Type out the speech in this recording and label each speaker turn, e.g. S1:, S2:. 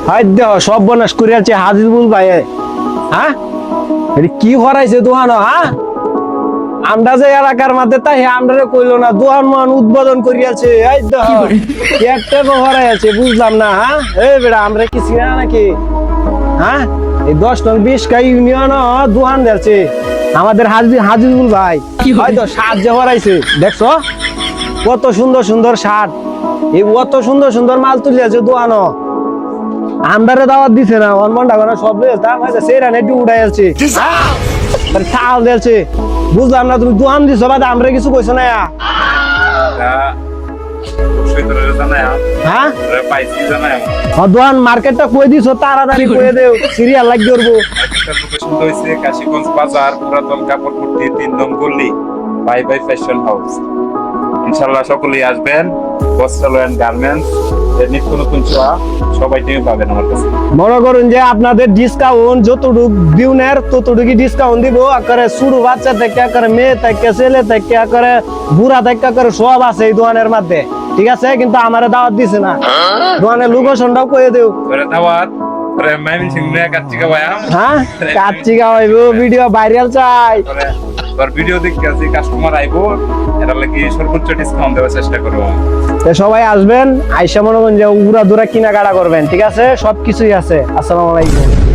S1: High দেহ সব bonus করে আছে হাজিবুল ভাই। হ্যাঁ এটা কি হরাইছে দোহানো? হ্যাঁ আমরা যে এলাকার মধ্যে তাই আমরা কইলো না দোহান মান উদ্বোধন করিয়াছে। এই দেহ একটা হরাই আছে বুঝলাম না। হ্যাঁ এই বেটা আমরা কি চিনা নাকি? হ্যাঁ এই 10 নং 20 কা ইউনিয়ন দোহান দিয়েছে আমাদের হাজিবুল ভাই। হয়তো শার্ট যে হরাইছে দেখছো কত সুন্দর সুন্দর শার্ট, এই কত সুন্দর সুন্দর মাল তুলিয়াছে দোহানো। আমদারে দাওয়াত দিছে না মনটা করে সব দাম হয়েছে সেরা নেটি উড়াই আছে চাল দিয়েছে বুঝলাম না। তুমি দোহান দিছো বাদ আমরা কিছু কইছো না? হ্যাঁ দোহান মার্কেটটা কই দিছো তাড়াতাড়ি কই দেও সিরিয়াল লাগ করবো।
S2: লোকেশন হইছে কাশীগঞ্জ বাজার পুরাতন কাপড়পট্টি 3 নং গলি বাই বাই ফ্যাশন হাউস। ইনশাআল্লাহ সকলেই আসবেন। বস্ত্রালয় এন্ড গার্মেন্টস এর নিত্য নতুন ছোঁয়া সবাই টিভি পাবেন আমার কাছে।
S1: মনে করুন যে আপনাদের ডিসকাউন্ট যতটুক দিউনের ততটুকু ডিসকাউন্ট দিব। আকারে শুরু বাচ্চা থেকে আকারে মেয়ে থেকে ছেলে থেকে আকারে বুড়া থেকে আকারে সব আছে এই দোকানের মধ্যে, ঠিক আছে? কিন্তু আমারে দাওয়াত দিছে না। দোকানের লোকেশনটাও কইয়ে দেও।
S2: দাওয়াত মাইমিন সিং নিয়ে কাচ্চিকা ভাইয়া।
S1: হ্যাঁ কাচ্চিকা হইবো ভিডিও ভাইরাল চাই।
S2: আর ভিডিও দেখতে আসি কাস্টমার আইবো এর লাগি সর্বোচ্চ ডিসকাউন্ট দেওয়ার চেষ্টা করব।
S1: তো সবাই আসবেন, আইসা মনে করেন যে উড়া দুরা কিনা কাটা করবেন, ঠিক আছে? সবকিছুই আছে। আসসালামু আলাইকুম।